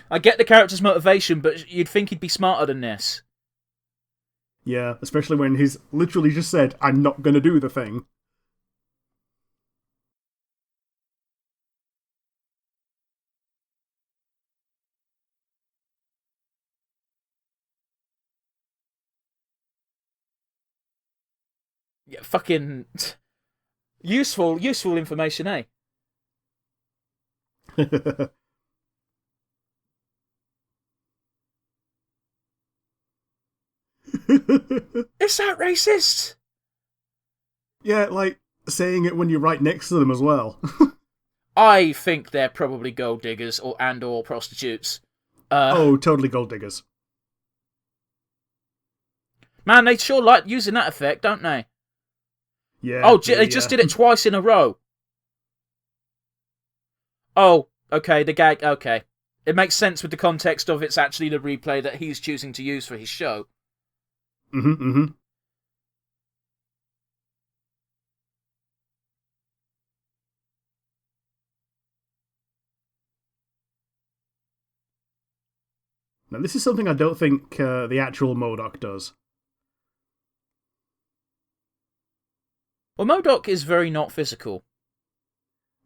I get the character's motivation, but you'd think he'd be smarter than this. Yeah, especially when he's literally just said, I'm not gonna do the thing. Yeah, fucking... useful information, eh? Is that racist? Yeah, like, saying it when you're right next to them as well. I think they're probably gold diggers or prostitutes. Oh, totally gold diggers. Man, they sure like using that effect, don't they? Yeah. Oh, they just did it twice in a row. Oh, okay, the gag, okay. It makes sense with the context of it's actually the replay that he's choosing to use for his show. Now, this is something I don't think the actual MODOK does. Well, MODOK is very not physical.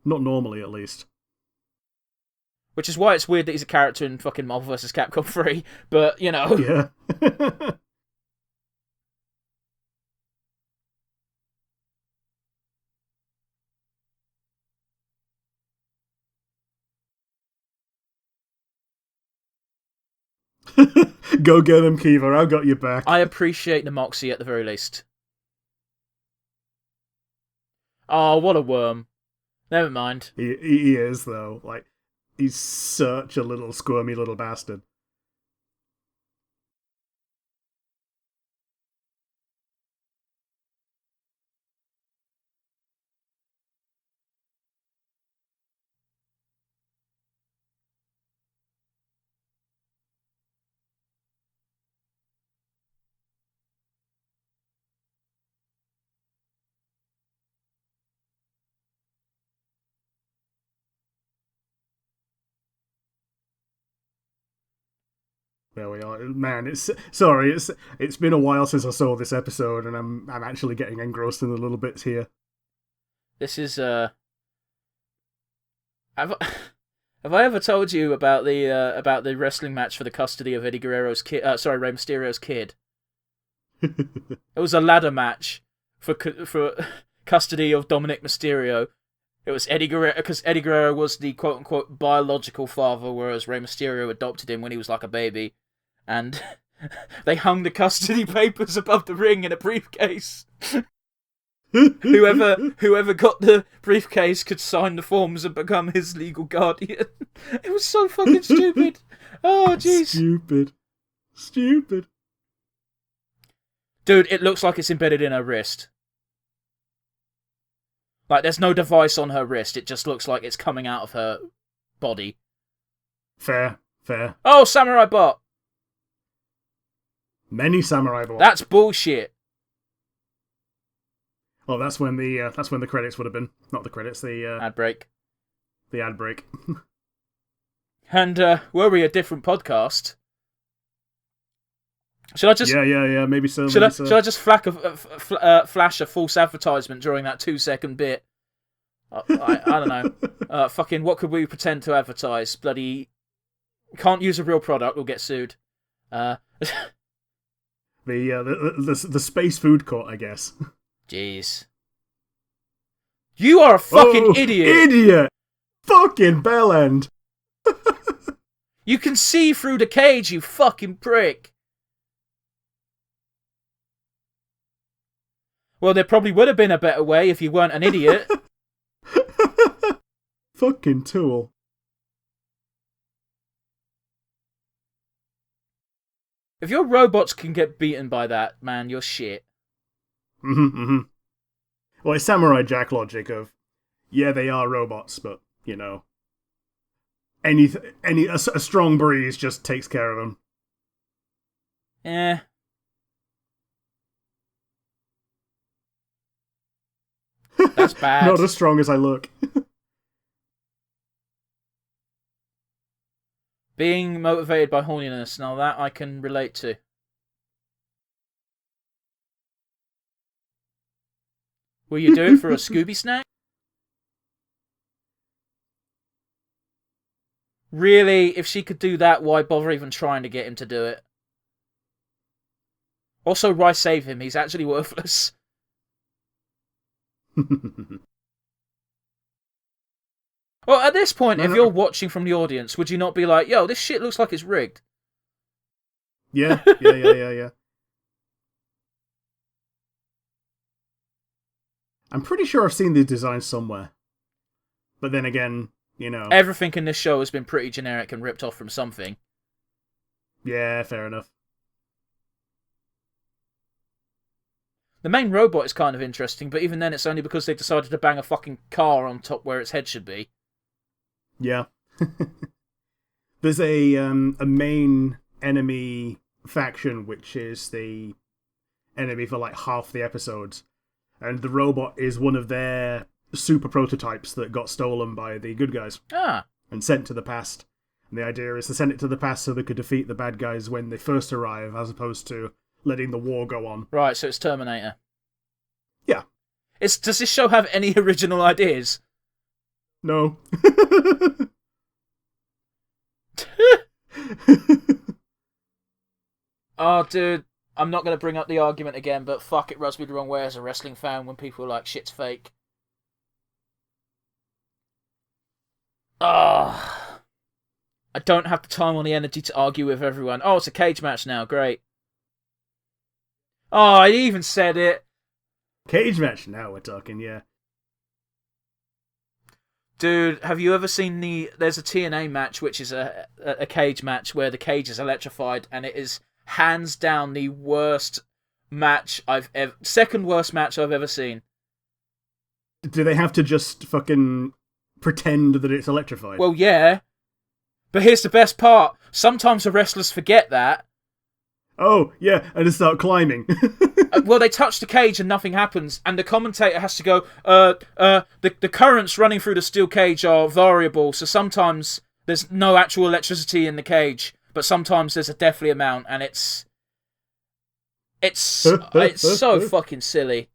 Not normally, at least. Which is why it's weird that he's a character in fucking Marvel vs. Capcom 3, but, you know. Yeah. Go get him, Kiva. I got your back. I appreciate the moxie at the very least. Oh, what a worm. Never mind. He is, though. Like, he's such a little squirmy little bastard. There we are, man. It's been a while since I saw this episode, and I'm actually getting engrossed in the little bits here. This is have I ever told you about the wrestling match for the custody of Eddie Guerrero's kid? Rey Mysterio's kid. It was a ladder match for custody of Dominic Mysterio. It was Eddie Guerrero, because Eddie Guerrero was the quote-unquote biological father, whereas Rey Mysterio adopted him when he was like a baby. And they hung the custody papers above the ring in a briefcase. Whoever got the briefcase could sign the forms and become his legal guardian. It was so fucking stupid. Oh, jeez. Stupid. Dude, it looks like it's embedded in her wrist. Like, there's no device on her wrist. It just looks like it's coming out of her body. Fair. Oh, Samurai Bot! Many Samurai Bots. That's bullshit. Oh, that's when the credits would have been. Not the credits, the ad break. The ad break. And were we a different podcast? Should I just? Yeah. Maybe so. Should I just flash a false advertisement during that 2-second bit? I don't know. Fucking what could we pretend to advertise? Bloody can't use a real product. We'll get sued. The space food court, I guess. Jeez. You are a fucking idiot. Idiot. Fucking bellend. You can see through the cage, you fucking prick. Well, there probably would have been a better way if you weren't an idiot. Fucking tool. If your robots can get beaten by that, man, you're shit. Well, it's Samurai Jack logic of, yeah, they are robots, but, you know, a strong breeze just takes care of them. That's bad. Not as strong as I look. Being motivated by horniness, now that I can relate to. Will you do it for a Scooby snack? Really, if she could do that, why bother even trying to get him to do it? Also, why save him? He's actually worthless. Well, at this point, if you're watching from the audience, would you not be like, yo, this shit looks like it's rigged? Yeah. I'm pretty sure I've seen these designs somewhere. But then again, you know... Everything in this show has been pretty generic and ripped off from something. Yeah, fair enough. The main robot is kind of interesting, but even then it's only because they decided to bang a fucking car on top where its head should be. Yeah. There's a main enemy faction, which is the enemy for like half the episodes. And the robot is one of their super prototypes that got stolen by the good guys. And sent to the past. And the idea is to send it to the past so they could defeat the bad guys when they first arrive, as opposed to letting the war go on. Right, so it's Terminator. Yeah. Does this show have any original ideas? No. Oh, dude, I'm not going to bring up the argument again, but fuck, it rubs me the wrong way as a wrestling fan when people are like, shit's fake. I don't have the time or the energy to argue with everyone. Oh, it's a cage match now, great. Oh, I even said it. Cage match, now we're talking, yeah. Dude, have you ever seen there's a TNA match which is a cage match where the cage is electrified, and it is hands down the worst match second worst match I've ever seen. Do they have to just fucking pretend that it's electrified? Well, yeah. But here's the best part. Sometimes the wrestlers forget that. Oh, yeah, and they start climbing. Well, they touch the cage and nothing happens, and the commentator has to go, the currents running through the steel cage are variable, so sometimes there's no actual electricity in the cage. but sometimes there's a deathly amount, and it's so fucking silly.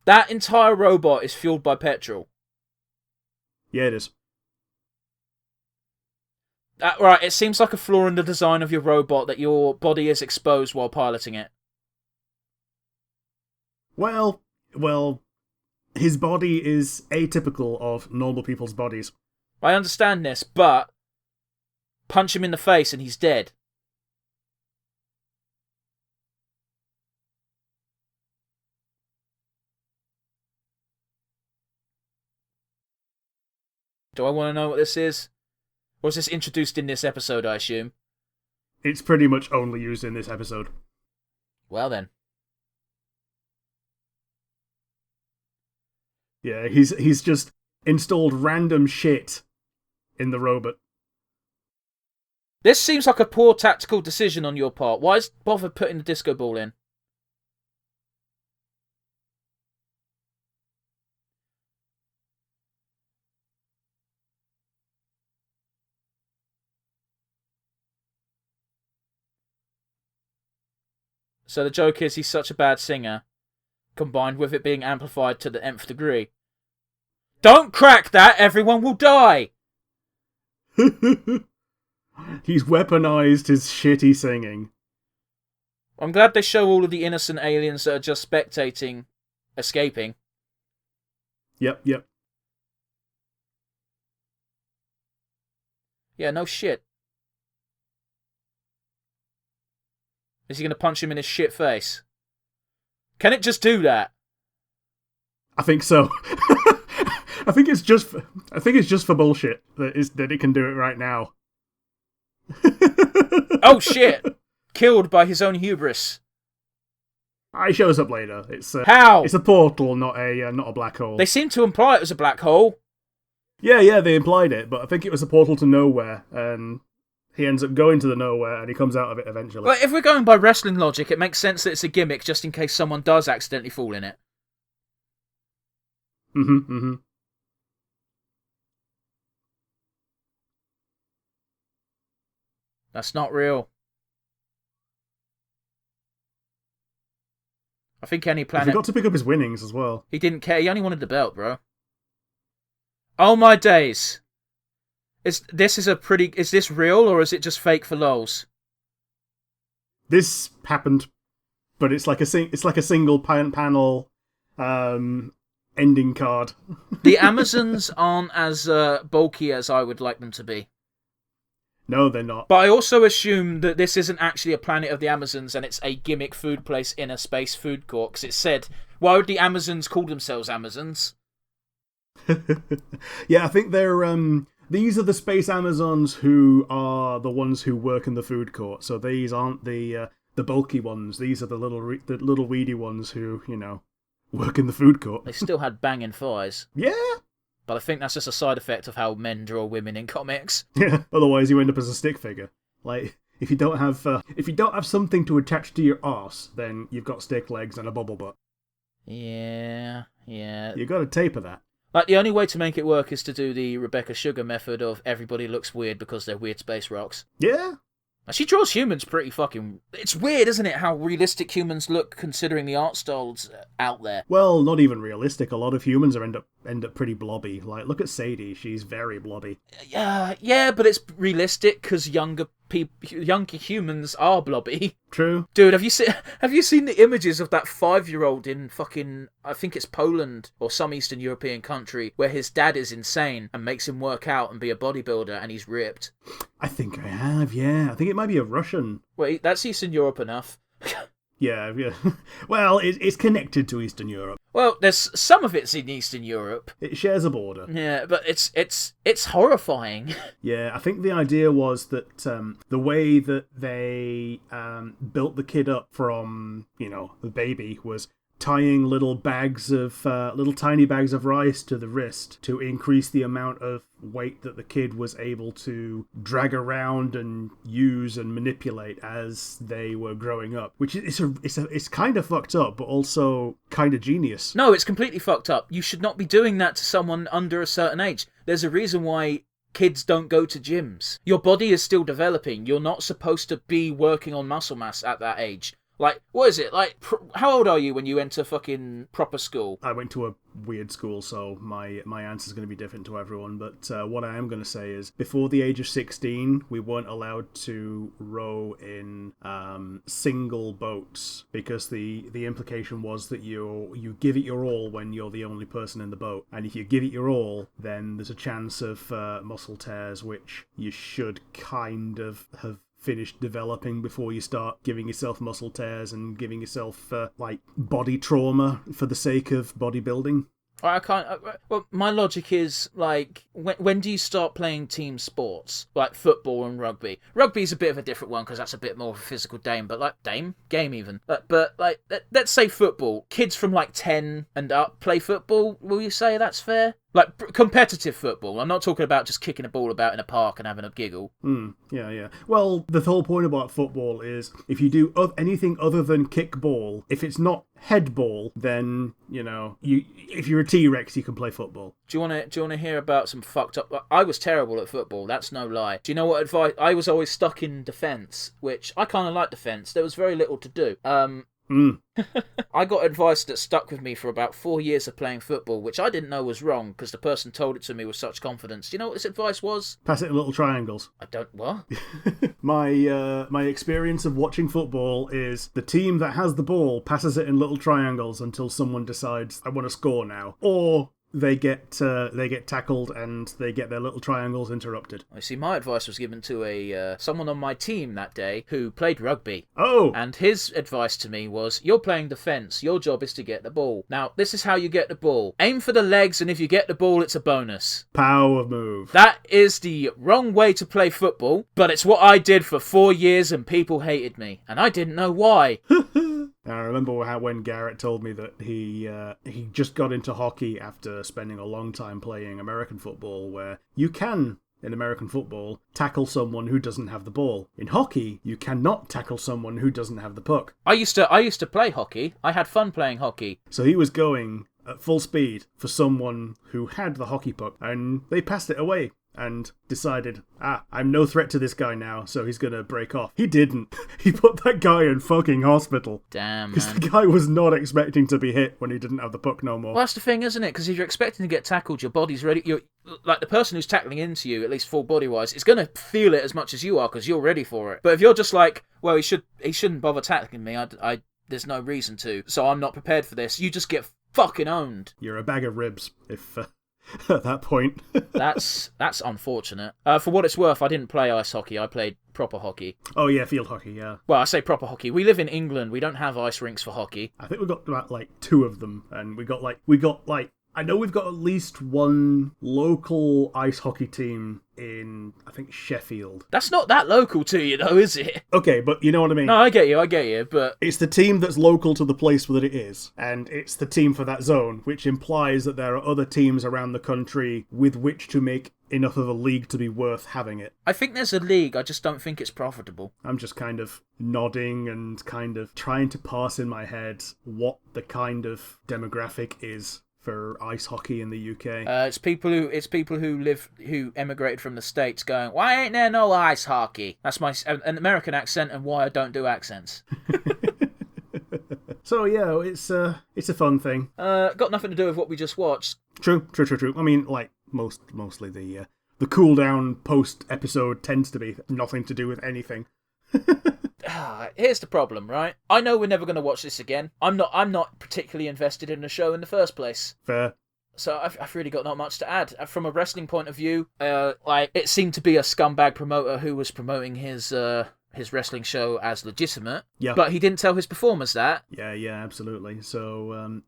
That entire robot is fueled by petrol. Yeah, it is. Right, it seems like a flaw in the design of your robot that your body is exposed while piloting it. Well, his body is atypical of normal people's bodies. I understand this, but punch him in the face and he's dead. Do I want to know what this is? Or is this introduced in this episode, I assume? It's pretty much only used in this episode. Well then. Yeah, he's just installed random shit in the robot. This seems like a poor tactical decision on your part. Why bother putting the disco ball in? So the joke is he's such a bad singer, combined with it being amplified to the nth degree. Don't crack that, everyone will die! He's weaponized his shitty singing. I'm glad they show all of the innocent aliens that are just spectating, escaping. Yep. Yeah, no shit. Is he going to punch him in his shit face? Can it just do that? I think so. I think it's just for bullshit that it can do it right now. Oh shit! Killed by his own hubris. It shows up later. It's how? It's a portal, not a black hole. They seem to imply it was a black hole. Yeah, they implied it, but I think it was a portal to nowhere, and he ends up going to the nowhere, and he comes out of it eventually. Well, if we're going by wrestling logic, it makes sense that it's a gimmick just in case someone does accidentally fall in it. Mm-hmm. That's not real. I think any planet... He forgot to pick up his winnings as well. He didn't care. He only wanted the belt, bro. Oh my days. Is this real, or is it just fake for lols? This happened, but it's like a single panel ending card. The Amazons aren't as bulky as I would like them to be. No, they're not. But I also assume that this isn't actually a planet of the Amazons and it's a gimmick food place in a space food court. Because it said, why would the Amazons call themselves Amazons? Yeah, I think they're... These are the space Amazons who are the ones who work in the food court. So these aren't the bulky ones. These are the little weedy ones who, work in the food court. They still had banging thighs. Yeah. But I think that's just a side effect of how men draw women in comics. Yeah. Otherwise, you end up as a stick figure. Like, if you don't have something to attach to your arse, then you've got stick legs and a bubble butt. Yeah. You got to taper that. Like, the only way to make it work is to do the Rebecca Sugar method of everybody looks weird because they're weird space rocks. Yeah. She draws humans pretty fucking... It's weird, isn't it, how realistic humans look considering the art styles out there. Well, not even realistic. A lot of humans end up pretty blobby. Like, look at Sadie. She's very blobby. Yeah, but it's realistic because younger humans are blobby. True. Dude, have you seen the images of that 5-year-old in fucking, I think it's Poland or some Eastern European country, where his dad is insane and makes him work out and be a bodybuilder and he's ripped? I think I have, yeah. I think it might be a Russian. Wait, that's Eastern Europe enough. Yeah. Well, it's connected to Eastern Europe. Well, there's some of it's in Eastern Europe. It shares a border. Yeah, but it's horrifying. Yeah, I think the idea was that the way that they built the kid up from, the baby was tying little tiny bags of rice to the wrist to increase the amount of weight that the kid was able to drag around and use and manipulate as they were growing up, which it's kind of fucked up, but also kind of genius. No, it's completely fucked up. You should not be doing that to someone under a certain age. There's a reason why kids don't go to gyms. Your body is still developing. You're not supposed to be working on muscle mass at that age. Like, what is it? Like, how old are you when you enter fucking proper school? I went to a weird school, so my answer's going to be different to everyone, but what I am going to say is, before the age of 16, we weren't allowed to row in single boats, because the implication was that you give it your all when you're the only person in the boat, and if you give it your all, then there's a chance of muscle tears, which you should kind of have finished developing before you start giving yourself muscle tears and giving yourself body trauma for the sake of bodybuilding. I can't. Well, my logic is, like, when do you start playing team sports like football and rugby? Rugby's a bit of a different one because that's a bit more of a physical game, game even. But like, let's say football. Kids from like 10 and up play football. Will you say that's fair? Like, competitive football. I'm not talking about just kicking a ball about in a park and having a giggle. Yeah. Well, the whole point about football is, if you do anything other than kick ball, if it's not head ball, then, if you're a T-Rex, you can play football. Do you want to hear about some fucked up... I was terrible at football, that's no lie. Do you know what advice... I was always stuck in defence, which I kind of like defence. There was very little to do. I got advice that stuck with me for about 4 years of playing football, which I didn't know was wrong because the person told it to me with such confidence. Do you know what this advice was? Pass it in little triangles. I don't... What? My experience of watching football is the team that has the ball passes it in little triangles until someone decides, I want to score now. Or they get tackled and they get their little triangles interrupted. I see. My advice was given to someone on my team that day who played rugby. Oh! And his advice to me was, you're playing defence, your job is to get the ball. Now, this is how you get the ball. Aim for the legs, and if you get the ball, it's a bonus. Power move. That is the wrong way to play football, but it's what I did for 4 years and people hated me. And I didn't know why. I remember when Garrett told me that he just got into hockey after spending a long time playing American football, where you can, in American football, tackle someone who doesn't have the ball. In hockey, you cannot tackle someone who doesn't have the puck. I used to play hockey. I had fun playing hockey. So he was going at full speed for someone who had the hockey puck, and they passed it away. And decided, I'm no threat to this guy now, so he's gonna break off. He didn't. He put that guy in fucking hospital. Damn, because the guy was not expecting to be hit when he didn't have the puck no more. Well, that's the thing, isn't it? Because if you're expecting to get tackled, your body's ready. You're like, the person who's tackling into you, at least full body-wise, is gonna feel it as much as you are because you're ready for it. But if you're just like, well, he shouldn't bother tackling me. There's no reason to, so I'm not prepared for this. You just get fucking owned. You're a bag of ribs if. At that point. That's unfortunate. For what it's worth, I didn't play ice hockey. I played proper hockey. Oh yeah, field hockey, yeah. Well, I say proper hockey. We live in England. We don't have ice rinks for hockey. I think we've got about like 2 of them, and we got I know we've got at least one local ice hockey team in, I think, Sheffield. That's not that local to you, though, is it? Okay, but you know what I mean. No, I get you, but... It's the team that's local to the place that it is, and it's the team for that zone, which implies that there are other teams around the country with which to make enough of a league to be worth having it. I think there's a league, I just don't think it's profitable. I'm just kind of nodding and kind of trying to parse in my head what the kind of demographic is for ice hockey in the UK. It's people who emigrated from the States going, why ain't there no ice hockey? That's an American accent and why I don't do accents. So yeah, it's a fun thing. Got nothing to do with what we just watched. True. I mean, like mostly the cool down post episode tends to be nothing to do with anything. Here's the problem, right? I know we're never going to watch this again. I'm not particularly invested in the show in the first place. Fair. So I've really got not much to add. From a wrestling point of view, it seemed to be a scumbag promoter who was promoting his his wrestling show as legitimate, Yeah. but he didn't tell his performers that. Yeah, absolutely. So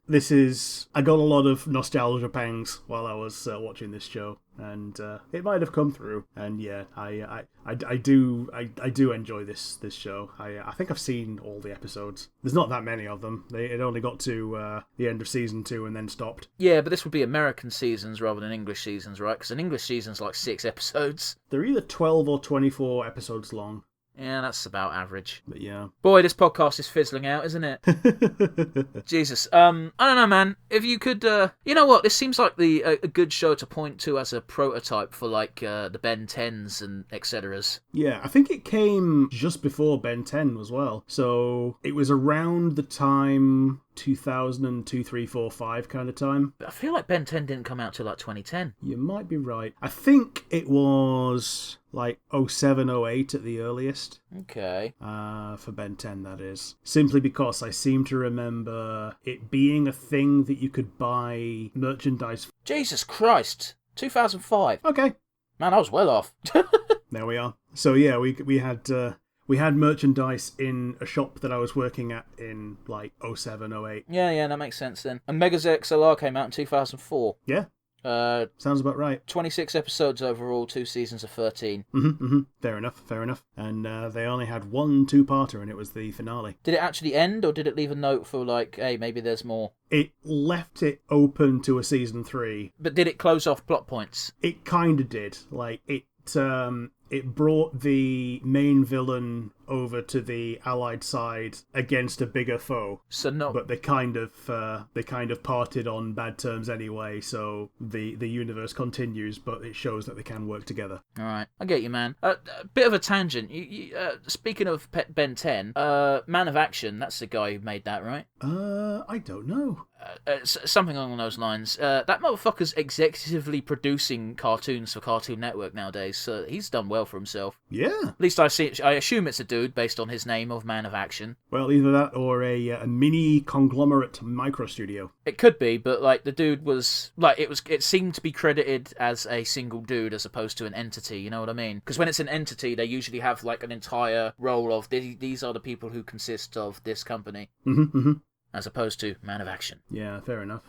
I got a lot of nostalgia pangs while I was watching this show, and it might have come through. And yeah, I do enjoy this show. I think I've seen all the episodes. There's not that many of them. It only got to the end of season 2 and then stopped. Yeah, but this would be American seasons rather than English seasons, right? Because an English season's like 6 episodes. They're either 12 or 24 episodes long. Yeah, that's about average. But yeah. Boy, this podcast is fizzling out, isn't it? Jesus. I don't know, man. If you could... you know what? This seems like a good show to point to as a prototype for, like, the Ben 10s and etceteras. Yeah, I think it came just before Ben 10 as well. So it was around the time 2002, 3, 4, 5 kind of time. But I feel like Ben 10 didn't come out till, like, 2010. You might be right. I think it was like 07, 08 at the earliest. Okay. For Ben 10, that is. Simply because I seem to remember it being a thing that you could buy merchandise. Jesus Christ. 2005. Okay. Man, I was well off. There we are. So yeah, we had merchandise in a shop that I was working at in like 07, 08. Yeah, that makes sense then. And MegasXLR came out in 2004. Yeah. Sounds about right. 26 episodes overall, 2 seasons of 13. Fair enough. And they only had one 2-parter, and it was the finale. Did it actually end, or did it leave a note for, like, hey, maybe there's more? It left it open to a season 3. But did it close off plot points? It kind of did. Like, it brought the main villain over to the Allied side against a bigger foe. So no, but they kind of parted on bad terms anyway. So the universe continues, but it shows that they can work together. All right, I get you, man. A bit of a tangent. Speaking of Ben 10, Man of Action. That's the guy who made that, right? I don't know. Something along those lines. That motherfucker's executively producing cartoons for Cartoon Network nowadays, so he's done well for himself. Yeah. At least I assume it's a dude based on his name of Man of Action. Well, either that or a mini conglomerate micro studio. It could be, but like the dude was like it seemed to be credited as a single dude as opposed to an entity. You know what I mean? Because when it's an entity, they usually have like an entire role of these are the people who consist of this company. As opposed to Man of Action. Yeah, fair enough.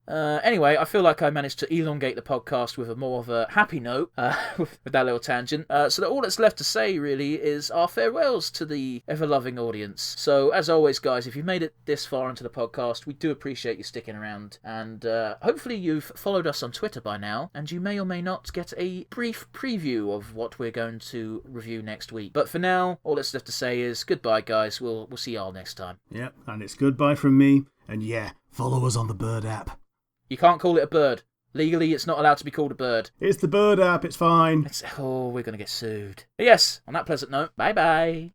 Anyway, I feel like I managed to elongate the podcast with a more of a happy note with that little tangent. So that all that's left to say, really, is our farewells to the ever-loving audience. So, as always, guys, if you've made it this far into the podcast, we do appreciate you sticking around. And hopefully you've followed us on Twitter by now, and you may or may not get a brief preview of what we're going to review next week. But for now, all that's left to say is goodbye, guys. We'll see y'all next time. Yep, and it's goodbye from me. And yeah, follow us on the Bird app. You can't call it a bird. Legally, it's not allowed to be called a bird. It's the Bird app, it's fine. We're going to get sued. But yes, on that pleasant note, bye-bye.